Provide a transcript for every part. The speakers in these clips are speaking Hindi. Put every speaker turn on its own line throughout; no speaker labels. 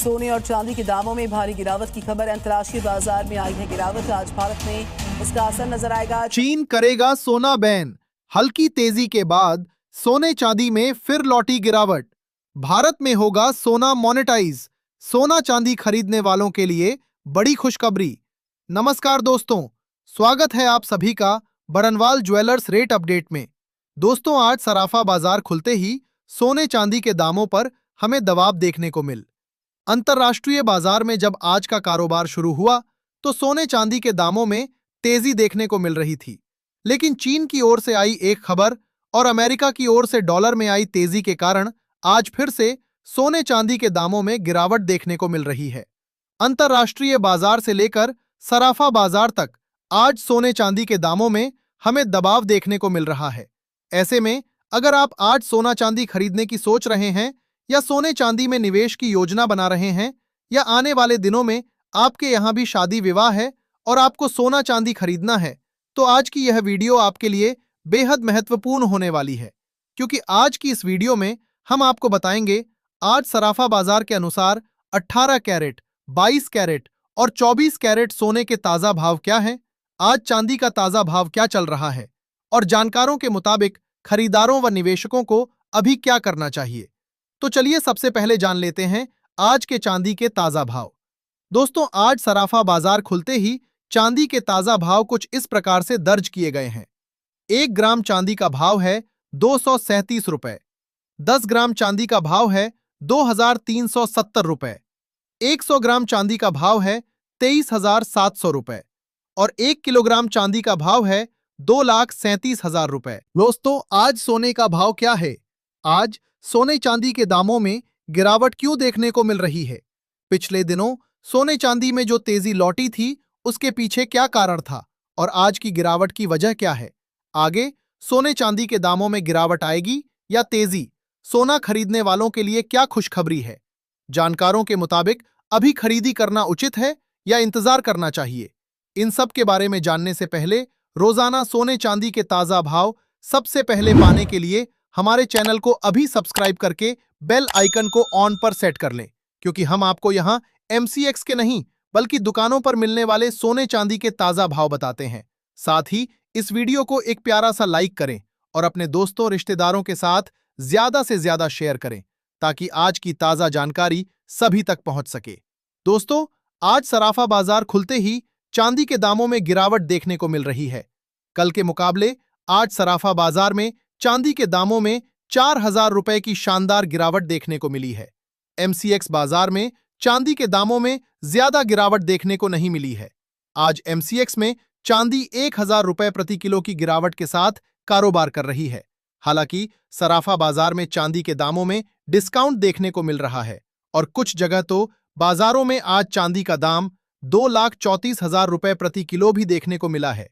सोने और चांदी के दामों में भारी गिरावट की खबर। अंतर्राष्ट्रीय बाजार में आई है गिरावट। आज भारत में इसका असर नजर आएगा।
चीन करेगा सोना बैन। हल्की तेजी के बाद सोने चांदी में फिर लौटी गिरावट। भारत में होगा सोना मोनेटाइज। सोना चांदी खरीदने वालों के लिए बड़ी खुशखबरी। नमस्कार दोस्तों, स्वागत है आप सभी का बरनवाल ज्वेलर्स रेट अपडेट में। दोस्तों, आज सराफा बाजार खुलते ही सोने चांदी के दामों पर हमें दबाव देखने को मिल। अंतर्राष्ट्रीय बाजार में जब आज का कारोबार शुरू हुआ तो सोने चांदी के दामों में तेजी देखने को मिल रही थी, लेकिन चीन की ओर से आई एक खबर और अमेरिका की ओर से डॉलर में आई तेजी के कारण आज फिर से सोने चांदी के दामों में गिरावट देखने को मिल रही है। अंतर्राष्ट्रीय बाजार से लेकर सराफा बाजार तक आज सोने चांदी के दामों में हमें दबाव देखने को मिल रहा है। ऐसे में अगर आप आज सोना चांदी खरीदने की सोच रहे हैं या सोने चांदी में निवेश की योजना बना रहे हैं या आने वाले दिनों में आपके यहाँ भी शादी विवाह है और आपको सोना चांदी खरीदना है, तो आज की यह वीडियो आपके लिए बेहद महत्वपूर्ण होने वाली है, क्योंकि आज की इस वीडियो में हम आपको बताएंगे आज सराफा बाजार के अनुसार 18 कैरेट, 22 कैरेट और 24 कैरेट सोने के ताजा भाव क्या हैं, आज चांदी का ताजा भाव क्या चल रहा है और जानकारों के मुताबिक खरीदारों व निवेशकों को अभी क्या करना चाहिए। तो चलिए सबसे पहले जान लेते हैं आज के चांदी के ताजा भाव। दोस्तों, आज सराफा बाजार खुलते ही चांदी के ताजा भाव कुछ इस प्रकार से दर्ज किए गए हैं। 1 ग्राम चांदी का भाव है 237 रुपए, 10 ग्राम चांदी का भाव है 2370 रुपए, 100 ग्राम चांदी का भाव है 23,700 रुपए और 1 किलोग्राम चांदी का भाव है 2,37,000 रुपए। दोस्तों, आज सोने का भाव क्या है? आज सोने चांदी के दामों में गिरावट क्यों देखने को मिल रही है? पिछले दिनों सोने चांदी में जो तेजी लौटी थी, उसके पीछे क्या कारण था और आज की गिरावट की वजह क्या है? आगे सोने चांदी के दामों में गिरावट आएगी या तेजी? सोना खरीदने वालों के लिए क्या खुशखबरी है? जानकारों के मुताबिक अभी खरीदी करना उचित है या इंतजार करना चाहिए? इन सब के बारे में जानने से पहले रोजाना सोने चांदी के ताजा भाव सबसे पहले पाने के लिए हमारे चैनल को अभी सब्सक्राइब करके बेल आइकन को ऑन पर सेट कर लें, क्योंकि हम आपको यहां MCX के नहीं बल्कि दुकानों पर मिलने वाले सोने चांदी के ताजा भाव बताते हैं। साथ ही इस वीडियो को एक प्यारा सा लाइक करें और अपने दोस्तों रिश्तेदारों के साथ ज्यादा से ज्यादा शेयर करें, ताकि आज की ताजा जानकारी सभी तक पहुंच सके। दोस्तों, आज सराफा बाजार खुलते ही चांदी के दामों में गिरावट देखने को मिल रही है। कल के मुकाबले आज सराफा बाजार में चांदी के दामों में 4,000 रुपए की शानदार गिरावट देखने को मिली है। MCX बाजार में चांदी के दामों में ज्यादा गिरावट देखने को नहीं मिली है। आज MCX में चांदी 1,000 रुपए प्रति किलो की गिरावट के साथ कारोबार कर रही है। हालांकि सराफा बाजार में चांदी के दामों में डिस्काउंट देखने को मिल रहा है और कुछ जगह तो बाजारों में आज चांदी का दाम 2,34,000 रुपए प्रति किलो भी देखने को मिला है।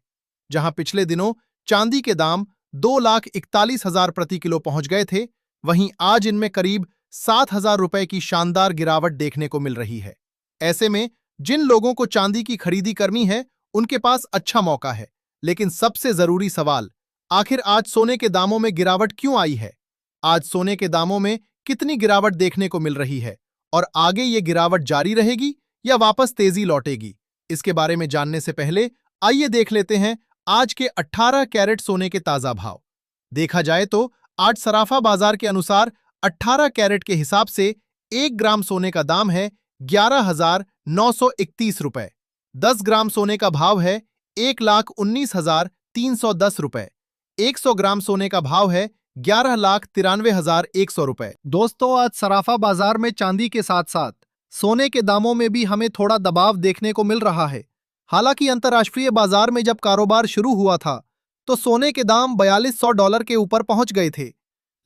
जहां पिछले दिनों चांदी के दाम 2,41,000 प्रति किलो पहुंच गए थे, वहीं आज इनमें करीब 7,000 रुपए की शानदार गिरावट देखने को मिल रही है। ऐसे में जिन लोगों को चांदी की खरीदी करनी है, उनके पास अच्छा मौका है। लेकिन सबसे जरूरी सवाल, आखिर आज सोने के दामों में गिरावट क्यों आई है? आज सोने के दामों में कितनी गिरावट देखने को मिल रही है और आगे ये गिरावट जारी रहेगी या वापस तेजी लौटेगी? इसके बारे में जानने से पहले आइए देख लेते हैं आज के 18 कैरेट सोने के ताजा भाव। देखा जाए तो आज सराफा बाजार के अनुसार 18 कैरेट के हिसाब से 1 ग्राम सोने का दाम है 11,931 रुपए, 10 ग्राम सोने का भाव है 1,19,310 रुपए, 100 ग्राम सोने का भाव है 11,93,100 रुपए। दोस्तों, आज सराफा बाजार में चांदी के साथ साथ सोने के दामों में भी हमें थोड़ा दबाव देखने को मिल रहा है। हालांकि अंतर्राष्ट्रीय बाजार में जब कारोबार शुरू हुआ था तो सोने के दाम $4,200 के ऊपर पहुंच गए थे,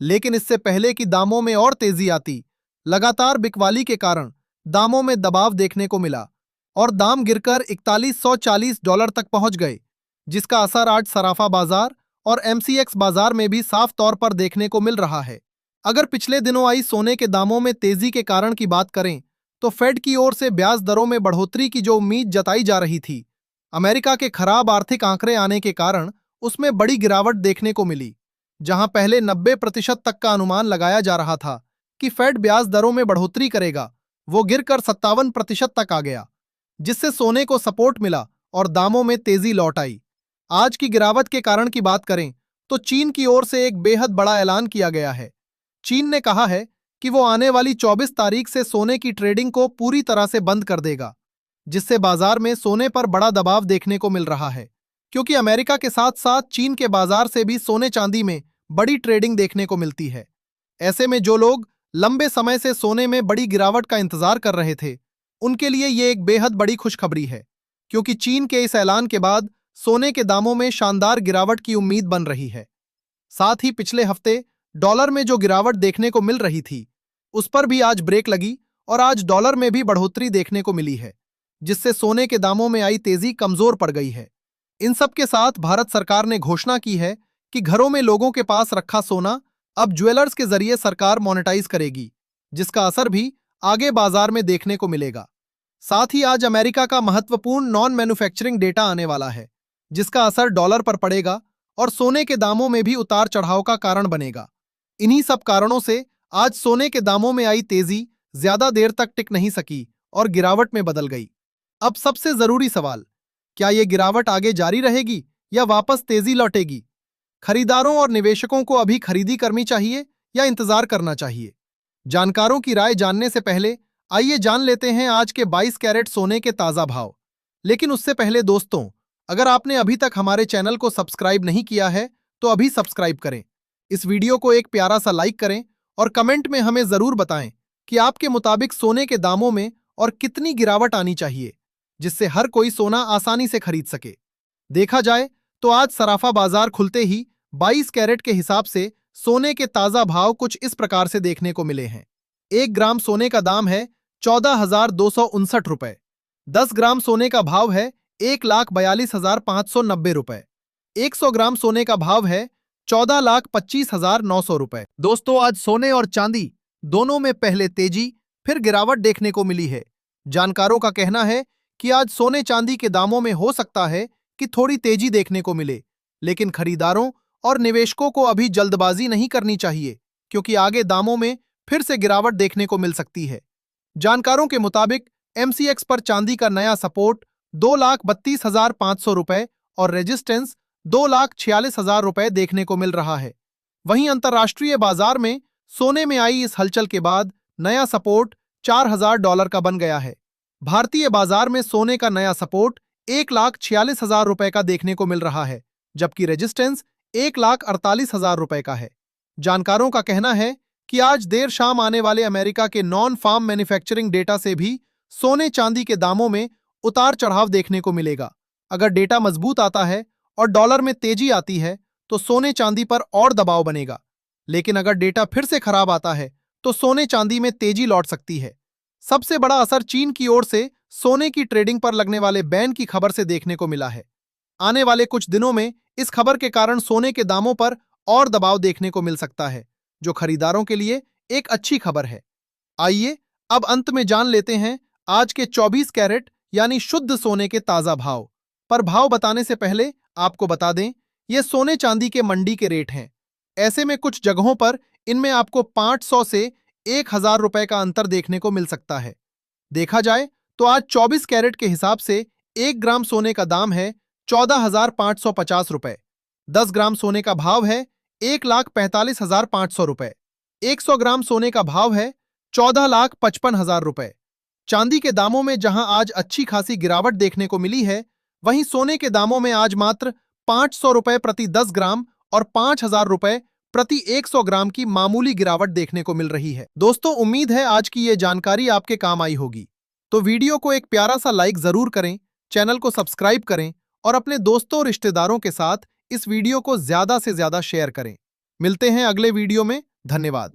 लेकिन इससे पहले कि दामों में और तेजी आती, लगातार बिकवाली के कारण दामों में दबाव देखने को मिला और दाम गिरकर $4,140 तक पहुंच गए, जिसका असर आज सराफा बाजार और MCX बाजार में भी साफ तौर पर देखने को मिल रहा है। अगर पिछले दिनों आई सोने के दामों में तेजी के कारण की बात करें तो फेड की ओर से ब्याज दरों में बढ़ोतरी की जो उम्मीद जताई जा रही थी, अमेरिका के खराब आर्थिक आंकड़े आने के कारण उसमें बड़ी गिरावट देखने को मिली। जहां पहले 90% तक का अनुमान लगाया जा रहा था कि फेड ब्याज दरों में बढ़ोतरी करेगा, वो गिरकर 57% तक आ गया, जिससे सोने को सपोर्ट मिला और दामों में तेजी लौट आई। आज की गिरावट के कारण की बात करें तो चीन की ओर से एक बेहद बड़ा ऐलान किया गया है। चीन ने कहा है कि वो आने वाली 24 तारीख से सोने की ट्रेडिंग को पूरी तरह से बंद कर देगा, जिससे बाजार में सोने पर बड़ा दबाव देखने को मिल रहा है, क्योंकि अमेरिका के साथ साथ चीन के बाजार से भी सोने चांदी में बड़ी ट्रेडिंग देखने को मिलती है। ऐसे में जो लोग लंबे समय से सोने में बड़ी गिरावट का इंतजार कर रहे थे, उनके लिए ये एक बेहद बड़ी खुशखबरी है, क्योंकि चीन के इस ऐलान के बाद सोने के दामों में शानदार गिरावट की उम्मीद बन रही है। साथ ही पिछले हफ्ते डॉलर में जो गिरावट देखने को मिल रही थी, उस पर भी आज ब्रेक लगी और आज डॉलर में भी बढ़ोतरी देखने को मिली है, जिससे सोने के दामों में आई तेजी कमजोर पड़ गई है। इन सब के साथ भारत सरकार ने घोषणा की है कि घरों में लोगों के पास रखा सोना अब ज्वेलर्स के जरिए सरकार मोनेटाइज करेगी, जिसका असर भी आगे बाजार में देखने को मिलेगा। साथ ही आज अमेरिका का महत्वपूर्ण नॉन मैन्युफैक्चरिंग डेटा आने वाला है, जिसका असर डॉलर पर पड़ेगा और सोने के दामों में भी उतार चढ़ाव का कारण बनेगा। इन्हीं सब कारणों से आज सोने के दामों में आई तेजी ज्यादा देर तक टिक नहीं सकी और गिरावट में बदल गई। अब सबसे जरूरी सवाल, क्या यह गिरावट आगे जारी रहेगी या वापस तेजी लौटेगी? खरीदारों और निवेशकों को अभी खरीदी करनी चाहिए या इंतजार करना चाहिए? जानकारों की राय जानने से पहले आइए जान लेते हैं आज के 22 कैरेट सोने के ताजा भाव। लेकिन उससे पहले दोस्तों, अगर आपने अभी तक हमारे चैनल को सब्सक्राइब नहीं किया है तो अभी सब्सक्राइब करें। इस वीडियो को एक प्यारा सा लाइक करें और कमेंट में हमें जरूर बताएं कि आपके मुताबिक सोने के दामों में और कितनी गिरावट आनी चाहिए, जिससे हर कोई सोना आसानी से खरीद सके। देखा जाए तो आज सराफा बाजार खुलते ही 22 कैरेट के हिसाब से सोने के ताजा भाव कुछ इस प्रकार से देखने को मिले हैं। 1 ग्राम सोने का दाम है 14,259 रुपए। 10 ग्राम सोने का भाव है 1,42,590 रुपए। 100 ग्राम सोने का भाव है 14,25,900 रुपए। दोस्तों, आज सोने और चांदी दोनों में पहले तेजी फिर गिरावट देखने को मिली है। जानकारों का कहना है कि आज सोने चांदी के दामों में हो सकता है कि थोड़ी तेजी देखने को मिले, लेकिन खरीदारों और निवेशकों को अभी जल्दबाजी नहीं करनी चाहिए, क्योंकि आगे दामों में फिर से गिरावट देखने को मिल सकती है। जानकारों के मुताबिक एमसीएक्स पर चांदी का नया सपोर्ट 2,32,500 रुपए और रेजिस्टेंस 2,46,000 रुपए देखने को मिल रहा है। वहीं अंतर्राष्ट्रीय बाजार में सोने में आई इस हलचल के बाद नया सपोर्ट $4,000 का बन गया है। भारतीय बाजार में सोने का नया सपोर्ट 1,46,000 रुपए का देखने को मिल रहा है, जबकि रेजिस्टेंस 1,48,000 रुपए का है। जानकारों का कहना है कि आज देर शाम आने वाले अमेरिका के नॉन फार्म मैन्युफैक्चरिंग डेटा से भी सोने चांदी के दामों में उतार चढ़ाव देखने को मिलेगा। अगर डेटा मजबूत आता है और डॉलर में तेजी आती है तो सोने चांदी पर और दबाव बनेगा, लेकिन अगर डेटा फिर से खराब आता है तो सोने चांदी में तेजी लौट सकती है। सबसे बड़ा असर चीन की ओर से सोने की ट्रेडिंग पर लगने वाले बैन की खबर से देखने को मिला है। आने वाले कुछ दिनों में इस खबर के कारण सोने के दामों पर और दबाव देखने को मिल सकता है, जो खरीदारों के लिए एक अच्छी खबर है। आइए अब अंत में जान लेते हैं आज के 24 कैरेट यानी शुद्ध सोने के ताजा भाव। पर भाव बताने से पहले आपको बता दें, ये सोने चांदी के मंडी के रेट हैं। ऐसे में कुछ जगहों पर इनमें आपको 500 से 1,000 रुपए का अंतर देखने को मिल सकता है। देखा जाए तो आज 24 कैरेट के हिसाब से 1 ग्राम सोने का दाम है 14,550 रुपए। 10 ग्राम सोने का भाव है 1,45,500 रुपए। 100 ग्राम सोने का भाव है 14,55,000 रुपए। चांदी के दामों में जहां आज अच्छी खासी गिरावट देखने को मिली है, वहीं सोने के दामों में आज मात्र 500 रुपए प्रति 10 ग्राम और 5,000 रुपए प्रति 100 ग्राम की मामूली गिरावट देखने को मिल रही है। दोस्तों, उम्मीद है आज की ये जानकारी आपके काम आई होगी। तो वीडियो को एक प्यारा सा लाइक जरूर करें, चैनल को सब्सक्राइब करें और अपने दोस्तों और रिश्तेदारों के साथ इस वीडियो को ज्यादा से ज्यादा शेयर करें। मिलते हैं अगले वीडियो में। धन्यवाद।